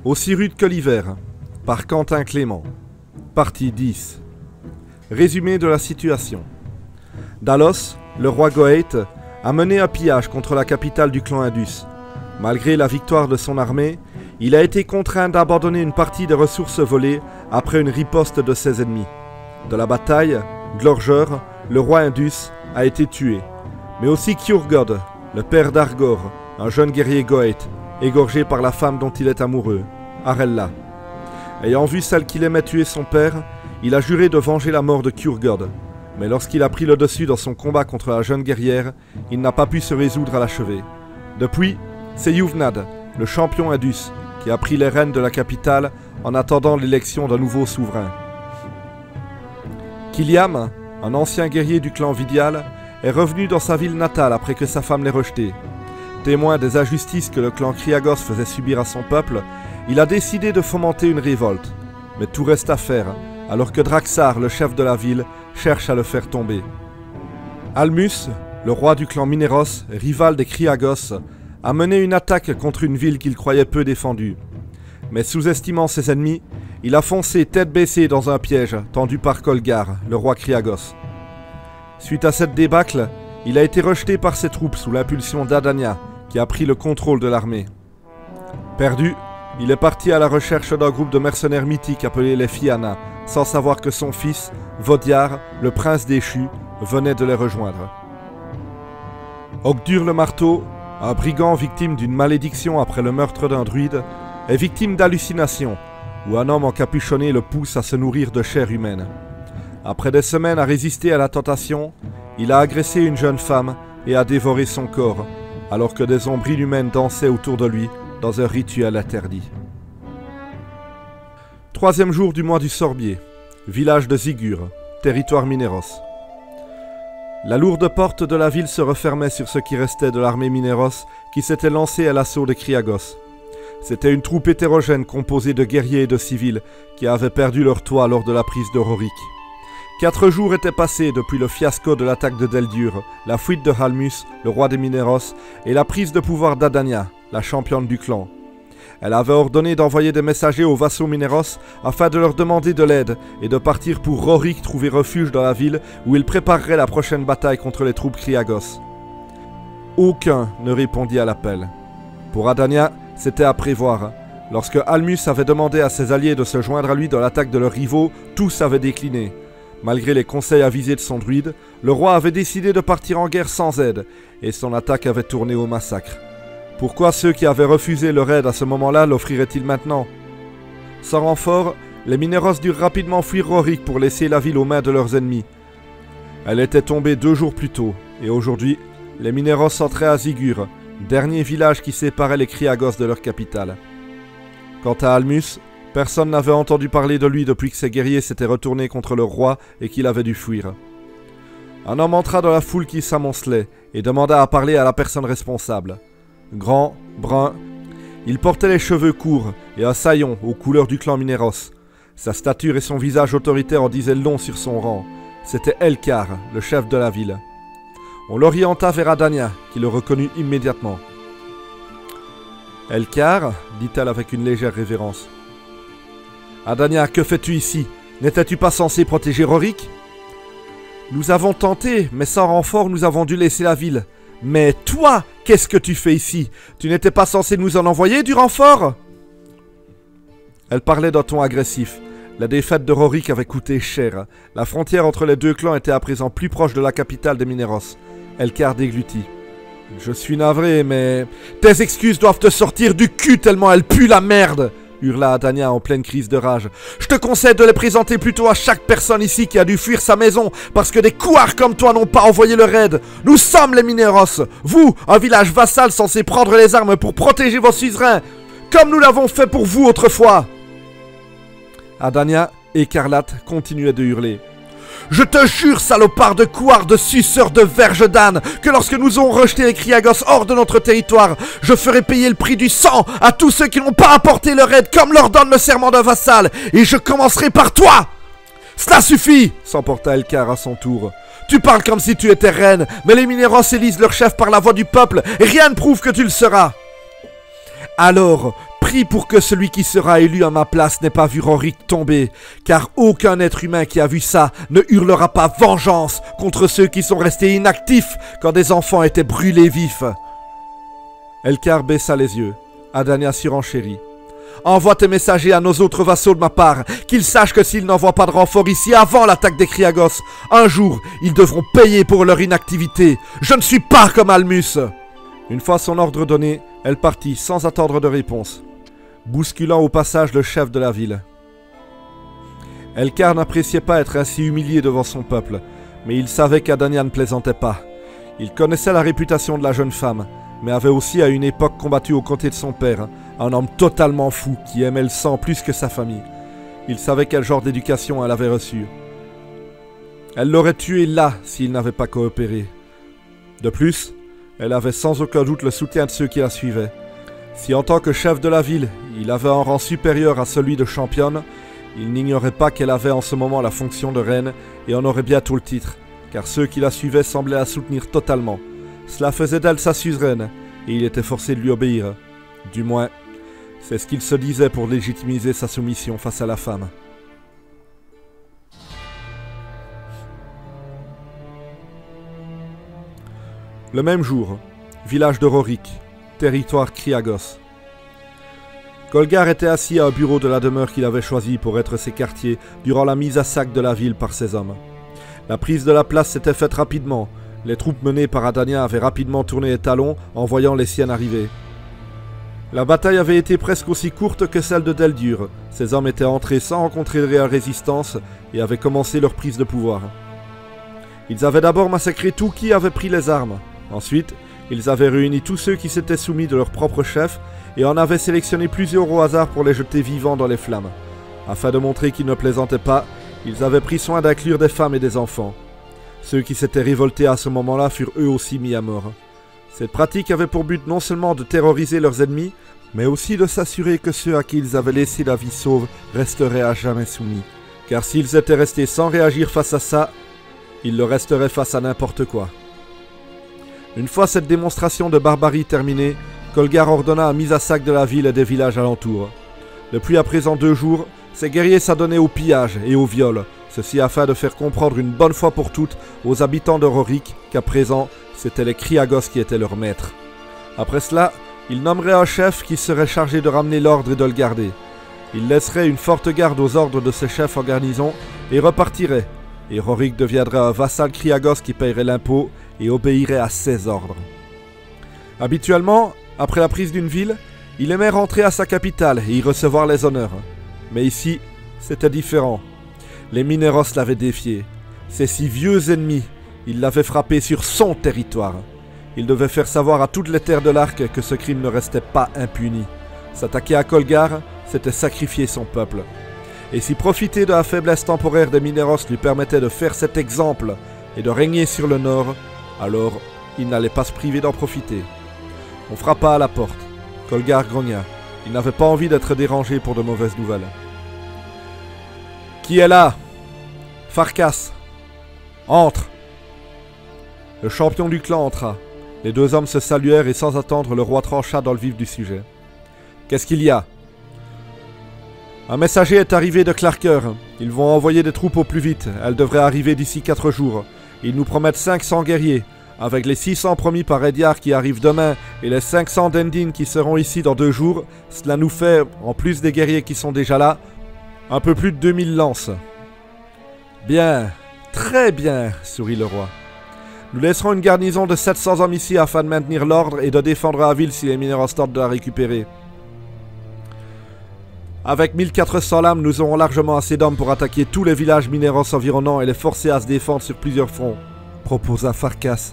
Aussi rude que l'hiver, par Quentin Clément. Partie 10. Résumé de la situation. Dalos, le roi Goëth, a mené un pillage contre la capitale du clan Indus. Malgré la victoire de son armée, il a été contraint d'abandonner une partie des ressources volées après une riposte de ses ennemis. De la bataille, Glorgeur, le roi Indus, a été tué, mais aussi Kjurgod, le père d'Argor, un jeune guerrier Goëth, égorgé par la femme dont il est amoureux, Arella. Ayant vu celle qu'il aimait tuer son père, il a juré de venger la mort de Kjurgod, mais lorsqu'il a pris le dessus dans son combat contre la jeune guerrière, il n'a pas pu se résoudre à l'achever. Depuis, c'est Yuvnad, le champion Indus, qui a pris les rênes de la capitale en attendant l'élection d'un nouveau souverain. Kiliam, un ancien guerrier du clan Vidial, est revenu dans sa ville natale après que sa femme l'ait rejeté. Témoin des injustices que le clan Kriagos faisait subir à son peuple, il a décidé de fomenter une révolte. Mais tout reste à faire, alors que Draxar, le chef de la ville, cherche à le faire tomber. Almus, le roi du clan Mineros, rival des Kriagos, a mené une attaque contre une ville qu'il croyait peu défendue. Mais sous-estimant ses ennemis, il a foncé tête baissée dans un piège tendu par Kolgar, le roi Kriagos. Suite à cette débâcle, il a été rejeté par ses troupes sous l'impulsion d'Adania, qui a pris le contrôle de l'armée. Perdu, il est parti à la recherche d'un groupe de mercenaires mythiques appelés les Fianna, sans savoir que son fils, Vodiar, le prince déchu, venait de les rejoindre. Ogdur le marteau, un brigand victime d'une malédiction après le meurtre d'un druide, est victime d'hallucinations, où un homme encapuchonné le pousse à se nourrir de chair humaine. Après des semaines à résister à la tentation, il a agressé une jeune femme et a dévoré son corps, alors que des ombres inhumaines dansaient autour de lui dans un rituel interdit. Troisième jour du mois du Sorbier, village de Zigur, territoire Mineros. La lourde porte de la ville se refermait sur ce qui restait de l'armée Mineros qui s'était lancée à l'assaut des Kriagos. C'était une troupe hétérogène composée de guerriers et de civils qui avaient perdu leur toit lors de la prise de Rorik. 4 jours étaient passés depuis le fiasco de l'attaque de Deldur, la fuite de Halmus, le roi des Mineros, et la prise de pouvoir d'Adania, la championne du clan. Elle avait ordonné d'envoyer des messagers aux vassaux Mineros afin de leur demander de l'aide et de partir pour Rorik trouver refuge dans la ville où ils prépareraient la prochaine bataille contre les troupes Kriagos. Aucun ne répondit à l'appel. Pour Adania, c'était à prévoir. Lorsque Halmus avait demandé à ses alliés de se joindre à lui dans l'attaque de leurs rivaux, tous avaient décliné. Malgré les conseils avisés de son druide, le roi avait décidé de partir en guerre sans aide, et son attaque avait tourné au massacre. Pourquoi ceux qui avaient refusé leur aide à ce moment-là l'offriraient-ils maintenant? Sans renfort, les Mineros durent rapidement fuir Rorik pour laisser la ville aux mains de leurs ennemis. Elle était tombée 2 jours plus tôt, et aujourd'hui, les Mineros entraient à Zigur, dernier village qui séparait les Kriagos de leur capitale. Quant à Almus, personne n'avait entendu parler de lui depuis que ses guerriers s'étaient retournés contre le roi et qu'il avait dû fuir. Un homme entra dans la foule qui s'amoncelait et demanda à parler à la personne responsable. Grand, brun, il portait les cheveux courts et un saillon aux couleurs du clan Mineros. Sa stature et son visage autoritaire en disaient long sur son rang. C'était Elkar, le chef de la ville. On l'orienta vers Adania, qui le reconnut immédiatement. « Elkar » dit-elle avec une légère révérence. « Adania, que fais-tu ici? N'étais-tu pas censé protéger Rorik ?»« Nous avons tenté, mais sans renfort, nous avons dû laisser la ville. Mais toi, qu'est-ce que tu fais ici? Tu n'étais pas censé nous en envoyer du renfort ?» Elle parlait d'un ton agressif. La défaite de Rorik avait coûté cher. La frontière entre les deux clans était à présent plus proche de la capitale des Mineros. Elkar déglutit. « Je suis navré, mais... »« Tes excuses doivent te sortir du cul tellement elles puent la merde !» hurla Adania en pleine crise de rage. « Je te conseille de les présenter plutôt à chaque personne ici qui a dû fuir sa maison parce que des couards comme toi n'ont pas envoyé leur aide. Nous sommes les Mineros, vous, un village vassal censé prendre les armes pour protéger vos suzerains, comme nous l'avons fait pour vous autrefois. » Adania, écarlate, continuait de hurler. « Je te jure, salopard de couard, de suceur de verge d'âne, que lorsque nous aurons rejeté les Kriagos hors de notre territoire, je ferai payer le prix du sang à tous ceux qui n'ont pas apporté leur aide comme leur donne le serment d'un vassal, et je commencerai par toi !»« Cela suffit !» s'emporta Elkar à son tour. « Tu parles comme si tu étais reine, mais les Mineros élisent leur chef par la voix du peuple, et rien ne prouve que tu le seras. Alors, prie pour que celui qui sera élu à ma place n'ait pas vu Rorik tomber, car aucun être humain qui a vu ça ne hurlera pas vengeance contre ceux qui sont restés inactifs quand des enfants étaient brûlés vifs. » Elcar baissa les yeux. Adania surenchérit. « Envoie tes messagers à nos autres vassaux de ma part, qu'ils sachent que s'ils n'envoient pas de renfort ici avant l'attaque des Kriagos, un jour, ils devront payer pour leur inactivité. Je ne suis pas comme Almus !» Une fois son ordre donné, elle partit sans attendre de réponse, bousculant au passage le chef de la ville. Elcar n'appréciait pas être ainsi humilié devant son peuple, mais il savait qu'Adania ne plaisantait pas. Il connaissait la réputation de la jeune femme, mais avait aussi à une époque combattu aux côtés de son père, un homme totalement fou qui aimait le sang plus que sa famille. Il savait quel genre d'éducation elle avait reçu. Elle l'aurait tué là s'il n'avait pas coopéré. De plus, elle avait sans aucun doute le soutien de ceux qui la suivaient. Si en tant que chef de la ville, il avait un rang supérieur à celui de championne, il n'ignorait pas qu'elle avait en ce moment la fonction de reine et en aurait bientôt le titre, car ceux qui la suivaient semblaient la soutenir totalement. Cela faisait d'elle sa suzeraine, et il était forcé de lui obéir. Du moins, c'est ce qu'il se disait pour légitimiser sa soumission face à la femme. Le même jour, village de Rorik, territoire Kriagos. Kolgar était assis à un bureau de la demeure qu'il avait choisi pour être ses quartiers durant la mise à sac de la ville par ses hommes. La prise de la place s'était faite rapidement. Les troupes menées par Adania avaient rapidement tourné les talons en voyant les siennes arriver. La bataille avait été presque aussi courte que celle de Deldur. Ces hommes étaient entrés sans rencontrer de réelle résistance et avaient commencé leur prise de pouvoir. Ils avaient d'abord massacré tout qui avait pris les armes. Ensuite, ils avaient réuni tous ceux qui s'étaient soumis de leur propre chef et en avaient sélectionné plusieurs au hasard pour les jeter vivants dans les flammes. Afin de montrer qu'ils ne plaisantaient pas, ils avaient pris soin d'inclure des femmes et des enfants. Ceux qui s'étaient révoltés à ce moment-là furent eux aussi mis à mort. Cette pratique avait pour but non seulement de terroriser leurs ennemis, mais aussi de s'assurer que ceux à qui ils avaient laissé la vie sauve resteraient à jamais soumis. Car s'ils étaient restés sans réagir face à ça, ils le resteraient face à n'importe quoi. Une fois cette démonstration de barbarie terminée, Kolgar ordonna la mise à sac de la ville et des villages alentours. Depuis à présent 2 jours, ces guerriers s'adonnaient au pillage et au viol, ceci afin de faire comprendre une bonne fois pour toutes aux habitants de Rorik qu'à présent, c'étaient les Kriagos qui étaient leurs maîtres. Après cela, ils nommeraient un chef qui serait chargé de ramener l'ordre et de le garder. Il laisserait une forte garde aux ordres de ses chefs en garnison et repartirait. Et Rorik deviendrait un vassal Kriagos qui paierait l'impôt et obéirait à ses ordres. Habituellement, après la prise d'une ville, il aimait rentrer à sa capitale et y recevoir les honneurs. Mais ici, c'était différent. Les Mineros l'avaient défié. Ses 6 vieux ennemis, il l'avait frappé sur son territoire. Il devait faire savoir à toutes les terres de l'Arc que ce crime ne restait pas impuni. S'attaquer à Kolgar, c'était sacrifier son peuple. Et si profiter de la faiblesse temporaire des Mineros lui permettait de faire cet exemple et de régner sur le nord, alors il n'allait pas se priver d'en profiter. On frappa à la porte. Kolgar grogna. Il n'avait pas envie d'être dérangé pour de mauvaises nouvelles. « Qui est là ?»« Farkas. »« Entre !» Le champion du clan entra. Les 2 hommes se saluèrent et sans attendre, le roi trancha dans le vif du sujet. « Qu'est-ce qu'il y a ?»« Un messager est arrivé de Clarker. Ils vont envoyer des troupes au plus vite. Elles devraient arriver d'ici 4 jours. Ils nous promettent 500 guerriers. Avec les 600 promis par Ediar qui arrivent demain et les 500 d'Endin qui seront ici dans 2 jours, cela nous fait, en plus des guerriers qui sont déjà là, un peu plus de 2000 lances. »« Bien, très bien, sourit le roi. Nous laisserons une garnison de 700 hommes ici afin de maintenir l'ordre et de défendre la ville si les Mineros tentent de la récupérer. Avec 1400 lames, nous aurons largement assez d'hommes pour attaquer tous les villages Mineros environnants et les forcer à se défendre sur plusieurs fronts, proposa Farkas.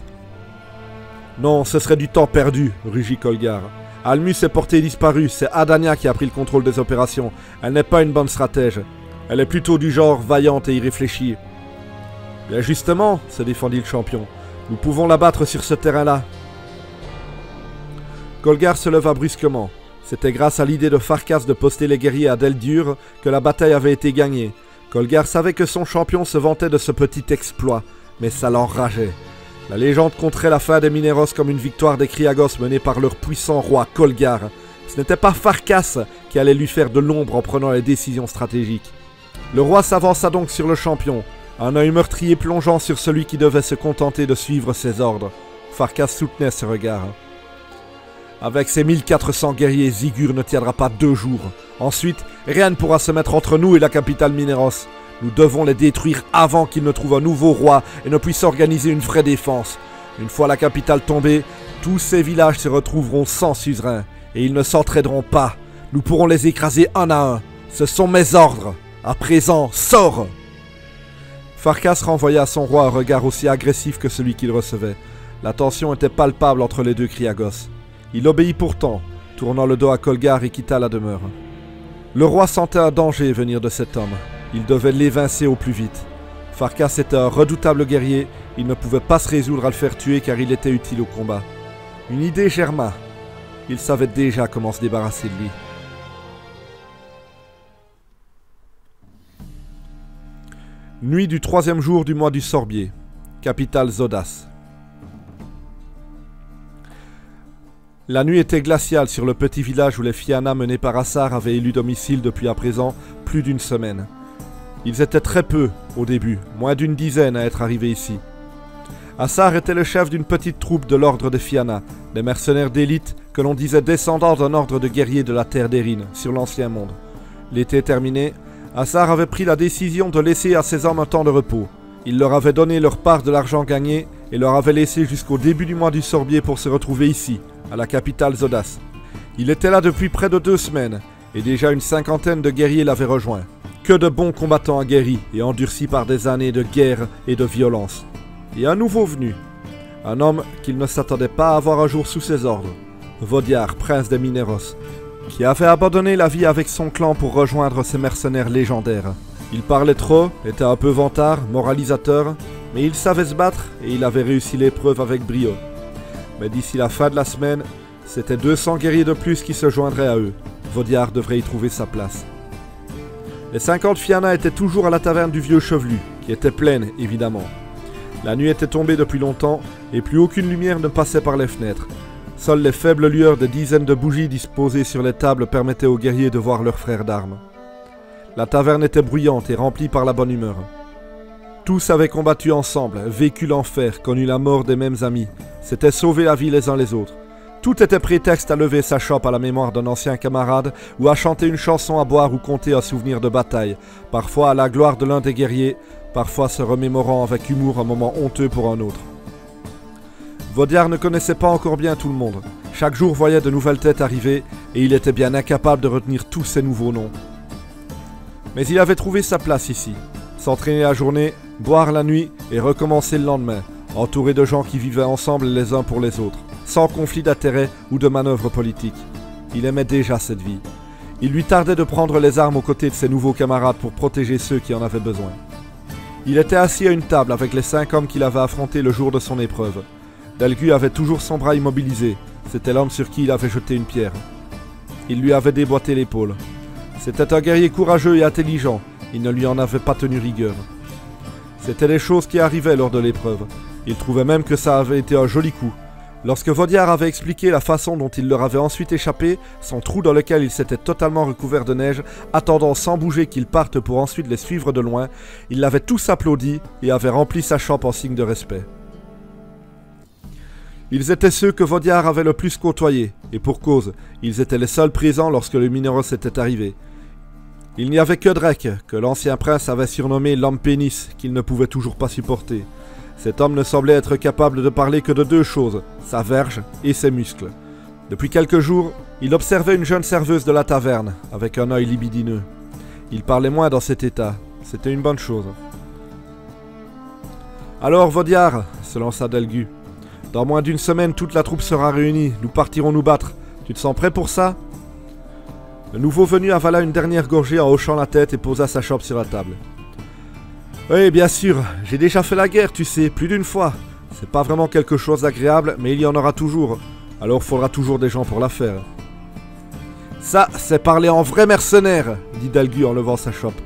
Non, ce serait du temps perdu, rugit Kolgar. Almus est porté disparu, c'est Adania qui a pris le contrôle des opérations. Elle n'est pas une bonne stratège. Elle est plutôt du genre vaillante et irréfléchie. Bien justement, se défendit le champion, nous pouvons la battre sur ce terrain-là. Kolgar se leva brusquement. C'était grâce à l'idée de Farkas de poster les guerriers à Deldur que la bataille avait été gagnée. Kolgar savait que son champion se vantait de ce petit exploit, mais ça l'enrageait. La légende compterait la fin des Mineros comme une victoire des Kriagos menée par leur puissant roi Kolgar, Ce n'était pas Farkas qui allait lui faire de l'ombre en prenant les décisions stratégiques. Le roi s'avança donc sur le champion, un œil meurtrier plongeant sur celui qui devait se contenter de suivre ses ordres. Farkas soutenait ce regard. Avec ses 1400 guerriers, Zigur ne tiendra pas 2 jours. Ensuite, rien ne pourra se mettre entre nous et la capitale Mineros. Nous devons les détruire avant qu'ils ne trouvent un nouveau roi et ne puissent organiser une vraie défense. Une fois la capitale tombée, tous ces villages se retrouveront sans suzerain et ils ne s'entraideront pas. Nous pourrons les écraser un à un. Ce sont mes ordres. À présent, sors! Farkas renvoya à son roi un regard aussi agressif que celui qu'il recevait. La tension était palpable entre les deux Kriagos. Il obéit pourtant, tournant le dos à Kolgar et quitta la demeure. Le roi sentait un danger venir de cet homme. Il devait l'évincer au plus vite. Farkas était un redoutable guerrier, il ne pouvait pas se résoudre à le faire tuer car il était utile au combat. Une idée germa. Il savait déjà comment se débarrasser de lui. Nuit du 3e jour du mois du Sorbier, capitale Zodas. La nuit était glaciale sur le petit village où les Fianna menés par Assar avaient élu domicile depuis à présent plus d'une semaine. Ils étaient très peu au début, moins d'une dizaine à être arrivés ici. Assar était le chef d'une petite troupe de l'ordre des Fianna, des mercenaires d'élite que l'on disait descendants d'un ordre de guerriers de la terre d'Erin, sur l'ancien monde. L'été terminé, Assar avait pris la décision de laisser à ses hommes un temps de repos. Il leur avait donné leur part de l'argent gagné et leur avait laissé jusqu'au début du mois du Sorbier pour se retrouver ici, à la capitale Zodas. Il était là depuis près de 2 semaines, et déjà une 50aine de guerriers l'avaient rejoint. Que de bons combattants aguerris et endurcis par des années de guerre et de violence. Et un nouveau venu, un homme qu'il ne s'attendait pas à voir un jour sous ses ordres, Vodiar, prince des Mineros, qui avait abandonné la vie avec son clan pour rejoindre ces mercenaires légendaires. Il parlait trop, était un peu vantard, moralisateur, mais il savait se battre et il avait réussi l'épreuve avec brio. Mais d'ici la fin de la semaine, c'était 200 guerriers de plus qui se joindraient à eux. Vodiar devrait y trouver sa place. Les 50 Fianna étaient toujours à la taverne du vieux chevelu, qui était pleine, évidemment. La nuit était tombée depuis longtemps, et plus aucune lumière ne passait par les fenêtres. Seules les faibles lueurs des dizaines de bougies disposées sur les tables permettaient aux guerriers de voir leurs frères d'armes. La taverne était bruyante et remplie par la bonne humeur. Tous avaient combattu ensemble, vécu l'enfer, connu la mort des mêmes amis, s'étaient sauvés la vie les uns les autres. Tout était prétexte à lever sa chope à la mémoire d'un ancien camarade ou à chanter une chanson, à boire ou conter un souvenir de bataille, parfois à la gloire de l'un des guerriers, parfois se remémorant avec humour un moment honteux pour un autre. Vodiar ne connaissait pas encore bien tout le monde. Chaque jour voyait de nouvelles têtes arriver et il était bien incapable de retenir tous ces nouveaux noms. Mais il avait trouvé sa place ici. S'entraîner la journée, boire la nuit et recommencer le lendemain, entouré de gens qui vivaient ensemble les uns pour les autres, sans conflit d'intérêts ou de manœuvres politiques. Il aimait déjà cette vie. Il lui tardait de prendre les armes aux côtés de ses nouveaux camarades pour protéger ceux qui en avaient besoin. Il était assis à une table avec les 5 hommes qu'il avait affrontés le jour de son épreuve. Dalgu avait toujours son bras immobilisé. C'était l'homme sur qui il avait jeté une pierre. Il lui avait déboîté l'épaule. C'était un guerrier courageux et intelligent. Il ne lui en avait pas tenu rigueur. C'étaient les choses qui arrivaient lors de l'épreuve. Il trouvait même que ça avait été un joli coup. Lorsque Vodiar avait expliqué la façon dont il leur avait ensuite échappé, son trou dans lequel il s'était totalement recouvert de neige, attendant sans bouger qu'ils partent pour ensuite les suivre de loin, ils l'avaient tous applaudi et avaient rempli sa chambre en signe de respect. Ils étaient ceux que Vodiar avait le plus côtoyés, et pour cause, ils étaient les seuls présents lorsque le Mineros était arrivé. Il n'y avait que Drek, que l'ancien prince avait surnommé l'homme pénis, qu'il ne pouvait toujours pas supporter. Cet homme ne semblait être capable de parler que de 2 choses, sa verge et ses muscles. Depuis quelques jours, il observait une jeune serveuse de la taverne, avec un œil libidineux. Il parlait moins dans cet état, c'était une bonne chose. « Alors, Vodiar, se lança Dalgu. Dans moins d'une semaine, toute la troupe sera réunie, nous partirons nous battre. Tu te sens prêt pour ça ?» Le nouveau venu avala une dernière gorgée en hochant la tête et posa sa chope sur la table. « Oui, bien sûr, j'ai déjà fait la guerre, tu sais, plus d'une fois. C'est pas vraiment quelque chose d'agréable, mais il y en aura toujours. Alors faudra toujours des gens pour la faire. »« Ça, c'est parler en vrai mercenaire, » dit Dalgu en levant sa chope.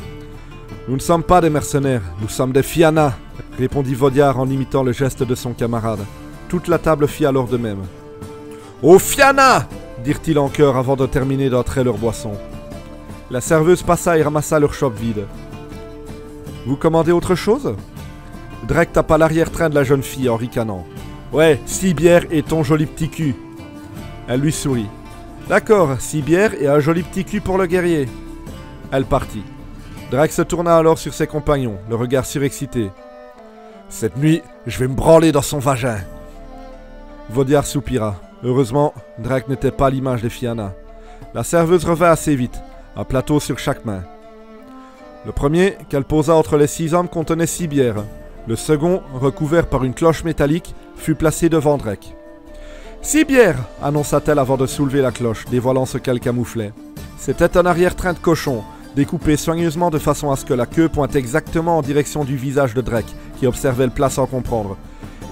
« Nous ne sommes pas des mercenaires, nous sommes des Fianna, » répondit Vodiar en imitant le geste de son camarade. Toute la table fit alors de même. « Aux Fianna » dirent-ils en chœur avant de terminer d'entrer leur boisson. La serveuse passa et ramassa leur chope vide. Vous commandez autre chose? Drake tapa l'arrière-train de la jeune fille en ricanant. Ouais, 6 bières et ton joli petit cul. Elle lui sourit. D'accord, 6 bières et un joli petit cul pour le guerrier. Elle partit. Drake se tourna alors sur ses compagnons, le regard surexcité. Cette nuit, je vais me branler dans son vagin. Vaudiard soupira. Heureusement, Drake n'était pas l'image des Fianna. La serveuse revint assez vite, un plateau sur chaque main. Le premier, qu'elle posa entre les 6 hommes, contenait 6 bières. Le second, recouvert par une cloche métallique, fut placé devant Drake. 6 bières, annonça-t-elle avant de soulever la cloche, dévoilant ce qu'elle camouflait. C'était un arrière-train de cochon, découpé soigneusement de façon à ce que la queue pointe exactement en direction du visage de Drake, qui observait le plat sans comprendre.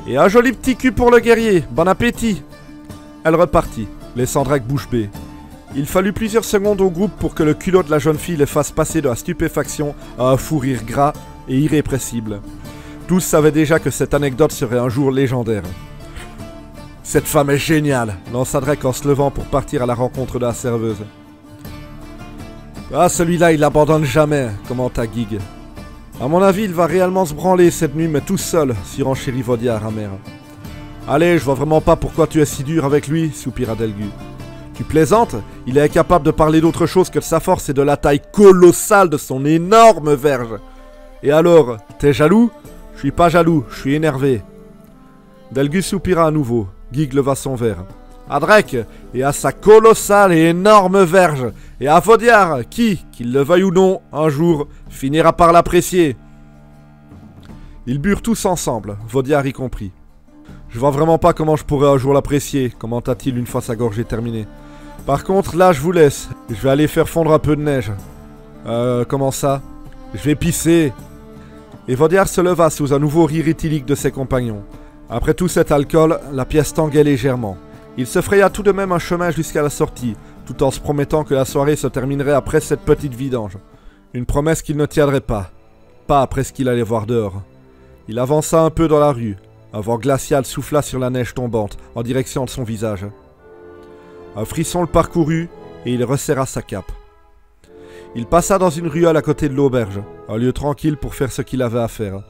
Et un joli petit cul pour le guerrier, bon appétit! Elle repartit, laissant Drake bouche bée. Il fallut plusieurs secondes au groupe pour que le culot de la jeune fille les fasse passer de la stupéfaction à un fou rire gras et irrépressible. Tous savaient déjà que cette anecdote serait un jour légendaire. Cette femme est géniale, lança Drake en se levant pour partir à la rencontre de la serveuse. Ah, celui-là, il l'abandonne jamais, commenta Gig. À mon avis, il va réellement se branler cette nuit, mais tout seul, surenchérit Vaudiard amer. Allez, je vois vraiment pas pourquoi tu es si dur avec lui, soupira Delgu. Tu plaisantes? Il est incapable de parler d'autre chose que de sa force et de la taille colossale de son énorme verge. Et alors, t'es jaloux? Je suis pas jaloux, je suis énervé. Delgu soupira à nouveau. Gig leva son verre. À Drake, et à sa colossale et énorme verge, et à Vaudiard, qui, qu'il le veuille ou non, un jour, finira par l'apprécier. Ils burent tous ensemble, Vaudiard y compris. Je vois vraiment pas comment je pourrais un jour l'apprécier, commenta-t-il une fois sa gorgée terminée. Par contre, là, je vous laisse. Je vais aller faire fondre un peu de neige. Comment ça? Je vais pisser. Et Vaudiard se leva sous un nouveau rire éthylique de ses compagnons. Après tout cet alcool, la pièce tanguait légèrement. Il se fraya tout de même un chemin jusqu'à la sortie, tout en se promettant que la soirée se terminerait après cette petite vidange. Une promesse qu'il ne tiendrait pas. Pas après ce qu'il allait voir dehors. Il avança un peu dans la rue. Un vent glacial souffla sur la neige tombante, en direction de son visage. Un frisson le parcourut, et il resserra sa cape. Il passa dans une ruelle à côté de l'auberge, un lieu tranquille pour faire ce qu'il avait à faire.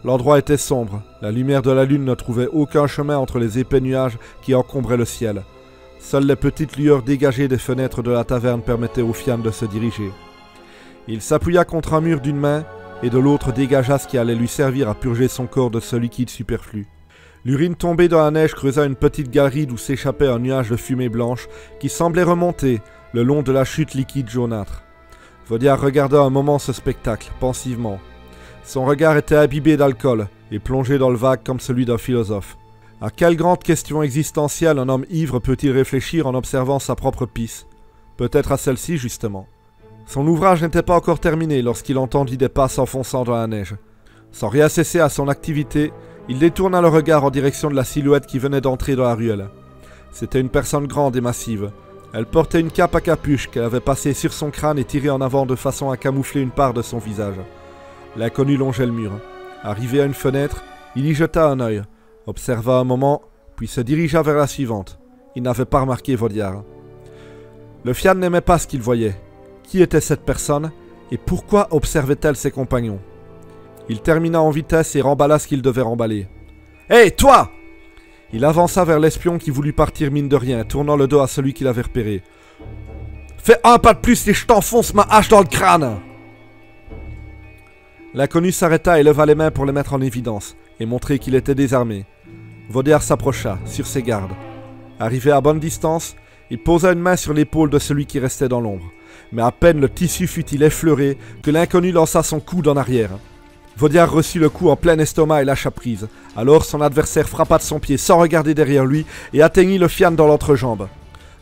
L'endroit était sombre, la lumière de la lune ne trouvait aucun chemin entre les épais nuages qui encombraient le ciel. Seules les petites lueurs dégagées des fenêtres de la taverne permettaient aux Fiannes de se diriger. Il s'appuya contre un mur d'une main, et de l'autre dégagea ce qui allait lui servir à purger son corps de ce liquide superflu. L'urine tombée dans la neige creusa une petite galerie d'où s'échappait un nuage de fumée blanche qui semblait remonter le long de la chute liquide jaunâtre. Vaudiard regarda un moment ce spectacle, pensivement. Son regard était imbibé d'alcool et plongé dans le vague comme celui d'un philosophe. À quelle grande question existentielle un homme ivre peut-il réfléchir en observant sa propre pisse? Peut-être à celle-ci, justement. Son ouvrage n'était pas encore terminé lorsqu'il entendit des pas s'enfonçant dans la neige. Sans rien cesser à son activité, il détourna le regard en direction de la silhouette qui venait d'entrer dans la ruelle. C'était une personne grande et massive. Elle portait une cape à capuche qu'elle avait passée sur son crâne et tirée en avant de façon à camoufler une part de son visage. L'inconnu longeait le mur. Arrivé à une fenêtre, il y jeta un œil, observa un moment, puis se dirigea vers la suivante. Il n'avait pas remarqué Vaudiard. Le Fianne n'aimait pas ce qu'il voyait. Qui était cette personne et pourquoi observait-elle ses compagnons? Il termina en vitesse et remballa ce qu'il devait remballer. « Hé, toi !» Il avança vers l'espion qui voulut partir mine de rien, tournant le dos à celui qu'il avait repéré. « Fais un pas de plus et je t'enfonce ma hache dans le crâne !» L'inconnu s'arrêta et leva les mains pour les mettre en évidence, et montrer qu'il était désarmé. Vaudiard s'approcha, sur ses gardes. Arrivé à bonne distance, il posa une main sur l'épaule de celui qui restait dans l'ombre. Mais à peine le tissu fut-il effleuré que l'inconnu lança son coude en arrière. Vaudiard reçut le coup en plein estomac et lâcha prise. Alors son adversaire frappa de son pied sans regarder derrière lui et atteignit le Fianne dans l'entrejambe.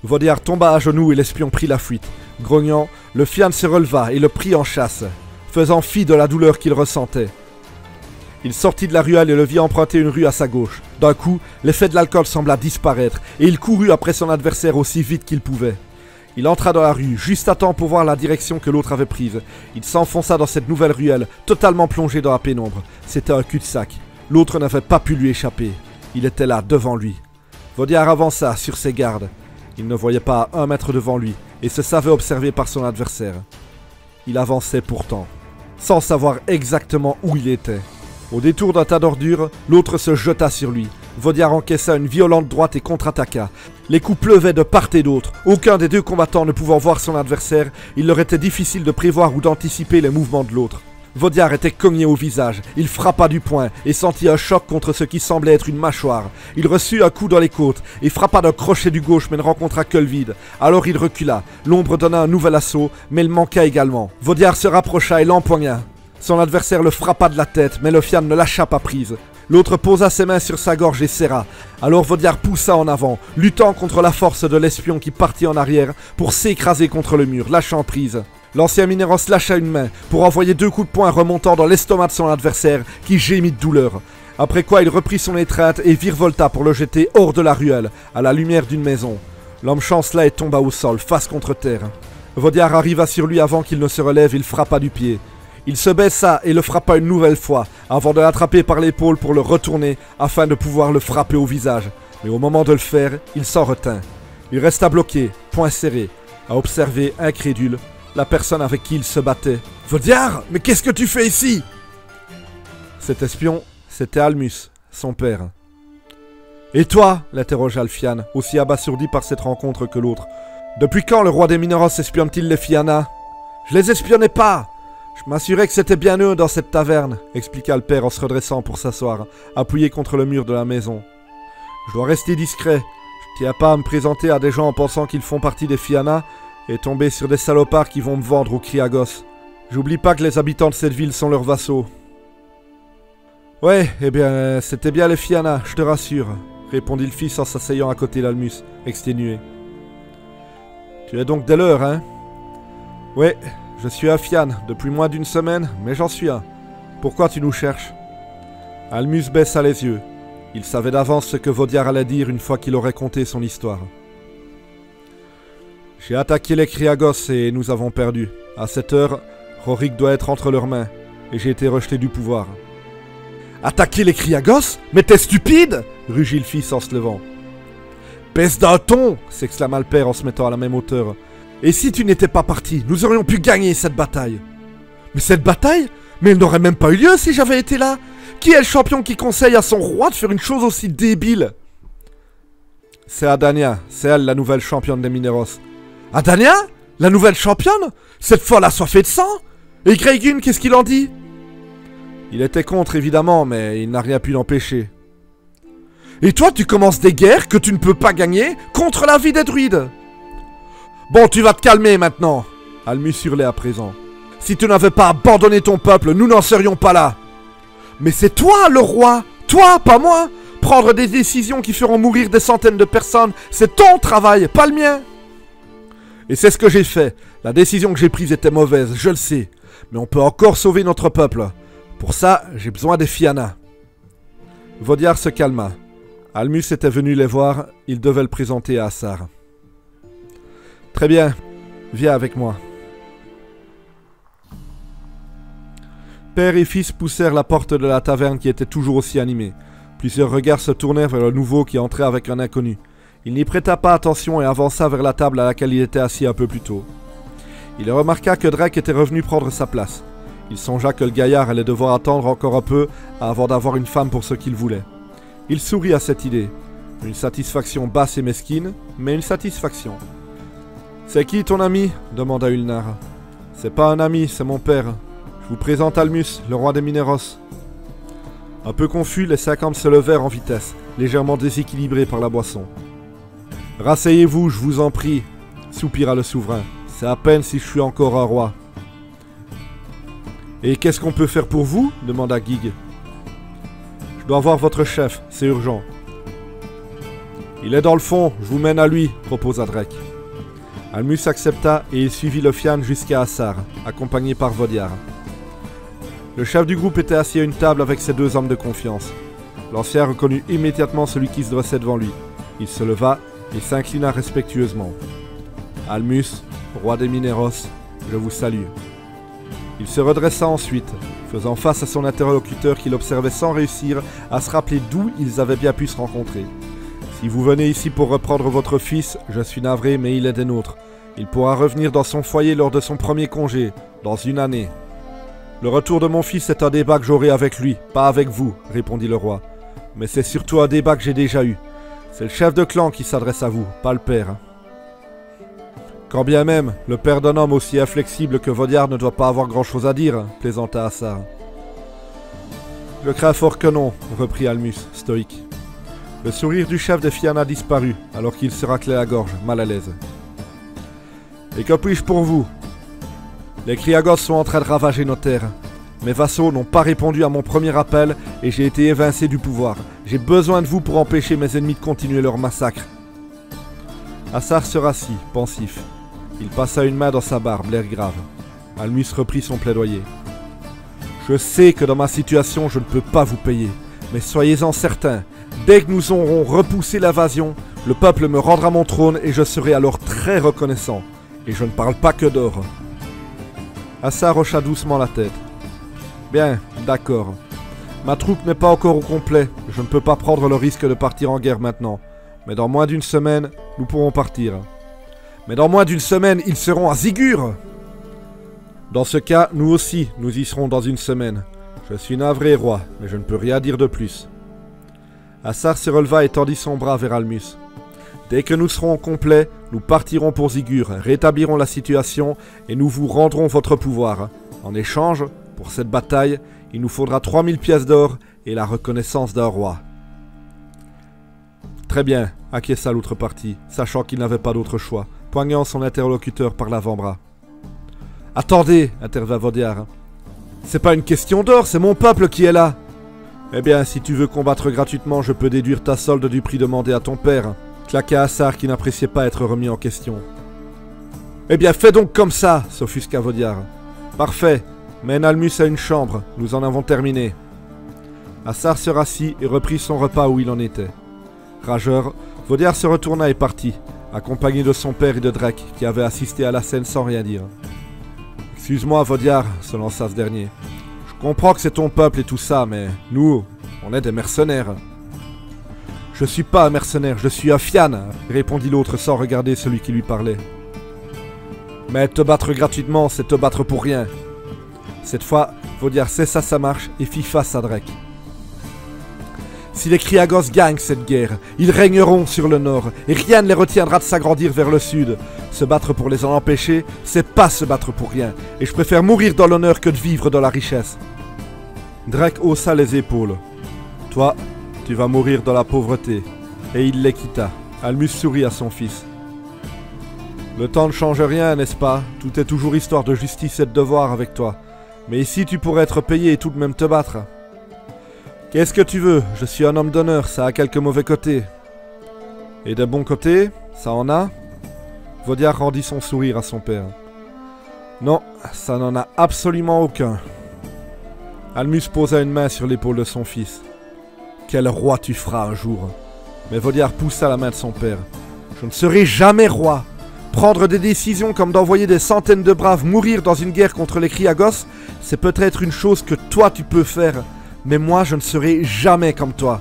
Vaudiard tomba à genoux et l'espion prit la fuite. Grognant, le Fianne se releva et le prit en chasse, faisant fi de la douleur qu'il ressentait. Il sortit de la ruelle et le vit emprunter une rue à sa gauche. D'un coup, l'effet de l'alcool sembla disparaître et il courut après son adversaire aussi vite qu'il pouvait. Il entra dans la rue, juste à temps pour voir la direction que l'autre avait prise. Il s'enfonça dans cette nouvelle ruelle, totalement plongée dans la pénombre. C'était un cul-de-sac. L'autre n'avait pas pu lui échapper. Il était là, devant lui. Vaudiard avança, sur ses gardes. Il ne voyait pas à 1 mètre devant lui et se savait observé par son adversaire. Il avançait pourtant, sans savoir exactement où il était. Au détour d'un tas d'ordures, l'autre se jeta sur lui. Vaudiard encaissa une violente droite et contre-attaqua. Les coups pleuvaient de part et d'autre. Aucun des deux combattants ne pouvant voir son adversaire, il leur était difficile de prévoir ou d'anticiper les mouvements de l'autre. Vaudiard était cogné au visage. Il frappa du poing et sentit un choc contre ce qui semblait être une mâchoire. Il reçut un coup dans les côtes et frappa d'un crochet du gauche mais ne rencontra que le vide. Alors il recula. L'ombre donna un nouvel assaut, mais il manqua également. Vaudiard se rapprocha et l'empoigna. Son adversaire le frappa de la tête, mais le fian ne lâcha pas prise. L'autre posa ses mains sur sa gorge et serra. Alors Vaudiard poussa en avant, luttant contre la force de l'espion qui partit en arrière pour s'écraser contre le mur, lâchant prise. L'ancien Mineros lâcha une main pour envoyer 2 coups de poing remontant dans l'estomac de son adversaire qui gémit de douleur. Après quoi il reprit son étreinte et virevolta pour le jeter hors de la ruelle, à la lumière d'une maison. L'homme chancela et tomba au sol, face contre terre. Vaudiard arriva sur lui avant qu'il ne se relève, il frappa du pied. Il se baissa et le frappa une nouvelle fois, avant de l'attraper par l'épaule pour le retourner, afin de pouvoir le frapper au visage. Mais au moment de le faire, il s'en retint. Il resta bloqué, poing serré, à observer, incrédule, la personne avec qui il se battait. « Vaudiard, mais qu'est-ce que tu fais ici ?» Cet espion, c'était Almus, son père. « Et toi ?» l'interrogea le fian, aussi abasourdi par cette rencontre que l'autre. « Depuis quand le roi des Mineros espionne-t-il les fianas ?»« Je les espionnais pas !» Je m'assurais que c'était bien eux dans cette taverne, expliqua le père en se redressant pour s'asseoir, appuyé contre le mur de la maison. Je dois rester discret. Je tiens pas à me présenter à des gens en pensant qu'ils font partie des fianas et tomber sur des salopards qui vont me vendre au Kriagos. J'oublie pas que les habitants de cette ville sont leurs vassaux. Ouais, eh bien, c'était bien les fianas, je te rassure, répondit le fils en s'asseyant à côté d'Almus, exténué. Tu es donc des leurs, hein? Ouais. Je suis un fian, depuis moins d'une semaine, mais j'en suis un. Pourquoi tu nous cherches? Almus baissa les yeux. Il savait d'avance ce que Vaudiard allait dire une fois qu'il aurait conté son histoire. J'ai attaqué les Kriagos et nous avons perdu. À cette heure, Rorik doit être entre leurs mains, et j'ai été rejeté du pouvoir. Attaquer les Kriagos? Mais t'es stupide! Rugit le fils en se levant. Baisse d'un ton! S'exclama le père en se mettant à la même hauteur. Et si tu n'étais pas parti, nous aurions pu gagner cette bataille. Mais cette bataille? Mais elle n'aurait même pas eu lieu si j'avais été là. Qui est le champion qui conseille à son roi de faire une chose aussi débile? C'est Adania, c'est elle la nouvelle championne des Mineros. Adania? La nouvelle championne? Cette folle assoiffée de sang? Et Greygun, qu'est-ce qu'il en dit? Il était contre évidemment, mais il n'a rien pu l'empêcher. Et toi tu commences des guerres que tu ne peux pas gagner contre la vie des druides? Bon, tu vas te calmer maintenant. Almus hurlait à présent. Si tu n'avais pas abandonné ton peuple, nous n'en serions pas là. Mais c'est toi le roi. Toi, pas moi. Prendre des décisions qui feront mourir des centaines de personnes, c'est ton travail, pas le mien. Et c'est ce que j'ai fait. La décision que j'ai prise était mauvaise, je le sais. Mais on peut encore sauver notre peuple. Pour ça, j'ai besoin des fianas. Vaudiard se calma. Almus était venu les voir, il devait le présenter à Assar. Très bien, viens avec moi. Père et fils poussèrent la porte de la taverne qui était toujours aussi animée. Plusieurs regards se tournèrent vers le nouveau qui entrait avec un inconnu. Il n'y prêta pas attention et avança vers la table à laquelle il était assis un peu plus tôt. Il remarqua que Drake était revenu prendre sa place. Il songea que le gaillard allait devoir attendre encore un peu avant d'avoir une femme pour ce qu'il voulait. Il sourit à cette idée. Une satisfaction basse et mesquine, mais une satisfaction. « C'est qui ton ami » demanda Ulnar. « C'est pas un ami, c'est mon père. Je vous présente Almus, le roi des Mineros. » Un peu confus, les 50 se levèrent en vitesse, légèrement déséquilibrés par la boisson. « Rasseyez-vous, je vous en prie, » soupira le souverain. « C'est à peine si je suis encore un roi. »« Et qu'est-ce qu'on peut faire pour vous » demanda Gig. « Je dois voir votre chef, c'est urgent. »« Il est dans le fond, je vous mène à lui, » proposa Drake. Almus accepta et il suivit le fian jusqu'à Assar, accompagné par Vaudiard. Le chef du groupe était assis à une table avec ses 2 hommes de confiance. L'ancien reconnut immédiatement celui qui se dressait devant lui. Il se leva et s'inclina respectueusement. « Almus, roi des Mineros, je vous salue. » Il se redressa ensuite, faisant face à son interlocuteur qu'il observait sans réussir à se rappeler d'où ils avaient bien pu se rencontrer. Si vous venez ici pour reprendre votre fils, je suis navré, mais il est des nôtres. Il pourra revenir dans son foyer lors de son premier congé, dans une année. Le retour de mon fils est un débat que j'aurai avec lui, pas avec vous, répondit le roi. Mais c'est surtout un débat que j'ai déjà eu. C'est le chef de clan qui s'adresse à vous, pas le père. Quand bien même, le père d'un homme aussi inflexible que Vaudiard ne doit pas avoir grand-chose à dire, plaisanta Assar. Je crains fort que non, reprit Almus, stoïque. Le sourire du chef des Fianna disparut, alors qu'il se raclait la gorge, mal à l'aise. Et que puis-je pour vous? Les Kriagos sont en train de ravager nos terres. Mes vassaux n'ont pas répondu à mon premier appel et j'ai été évincé du pouvoir. J'ai besoin de vous pour empêcher mes ennemis de continuer leur massacre. Assar se rassit, pensif. Il passa une main dans sa barbe, l'air grave. Almus reprit son plaidoyer. Je sais que dans ma situation, je ne peux pas vous payer. Mais soyez-en certains, dès que nous aurons repoussé l'invasion, le peuple me rendra mon trône et je serai alors très reconnaissant. Et je ne parle pas que d'or. Assar hocha doucement la tête. Bien, d'accord. Ma troupe n'est pas encore au complet. Je ne peux pas prendre le risque de partir en guerre maintenant. Mais dans moins d'une semaine, nous pourrons partir. Mais dans moins d'une semaine, ils seront à Zigur! Dans ce cas, nous aussi, nous y serons dans une semaine. Je suis navré, roi, mais je ne peux rien dire de plus. Assar se releva et tendit son bras vers Almus. Dès que nous serons au complet, nous partirons pour Zigur, rétablirons la situation et nous vous rendrons votre pouvoir. En échange, pour cette bataille, il nous faudra 3000 pièces d'or et la reconnaissance d'un roi. Très bien, acquiesça l'autre partie, sachant qu'il n'avait pas d'autre choix, poignant son interlocuteur par l'avant-bras. Attendez, intervint Vaudiard. C'est pas une question d'or, c'est mon peuple qui est là. Eh bien, si tu veux combattre gratuitement, je peux déduire ta solde du prix demandé à ton père. Claqua Assar qui n'appréciait pas être remis en question. Eh bien, fais donc comme ça, s'offusqua Vaudiard. Parfait, mène Almus à une chambre, nous en avons terminé. Assar se rassit et reprit son repas où il en était. Rageur, Vaudiard se retourna et partit, accompagné de son père et de Drake, qui avaient assisté à la scène sans rien dire. Excuse-moi, Vaudiard, se lança ce dernier. Je comprends que c'est ton peuple et tout ça, mais nous, on est des mercenaires. Je suis pas un mercenaire, je suis un Fian, répondit l'autre sans regarder celui qui lui parlait. Mais te battre gratuitement, c'est te battre pour rien. Cette fois, Vaudiard cessa sa marche et fit face à Drake. Si les Kriagos gagnent cette guerre, ils régneront sur le nord, et rien ne les retiendra de s'agrandir vers le sud. Se battre pour les en empêcher, c'est pas se battre pour rien, et je préfère mourir dans l'honneur que de vivre dans la richesse. Drake haussa les épaules. Toi, tu vas mourir dans la pauvreté. Et il les quitta. Almus sourit à son fils. Le temps ne change rien, n'est-ce pas? Tout est toujours histoire de justice et de devoir avec toi. Mais ici, tu pourrais être payé et tout de même te battre. Qu'est-ce que tu veux? Je suis un homme d'honneur, ça a quelques mauvais côtés. Et de bons côtés, ça en a? Vaudiard rendit son sourire à son père. Non, ça n'en a absolument aucun. Almus posa une main sur l'épaule de son fils. Quel roi tu feras un jour? Mais Vaudiard poussa la main de son père. Je ne serai jamais roi. Prendre des décisions comme d'envoyer des centaines de braves mourir dans une guerre contre les Kriagos, c'est peut-être une chose que toi tu peux faire. Mais moi, je ne serai jamais comme toi.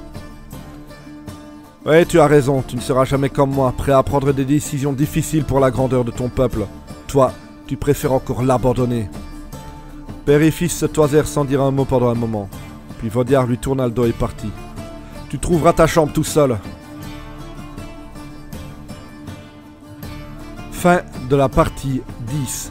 Ouais, tu as raison, tu ne seras jamais comme moi, prêt à prendre des décisions difficiles pour la grandeur de ton peuple. Toi, tu préfères encore l'abandonner. Père et fils se toisèrent sans dire un mot pendant un moment. Puis Vaudiard lui tourna le dos et partit. Tu trouveras ta chambre tout seul. Fin de la partie 10.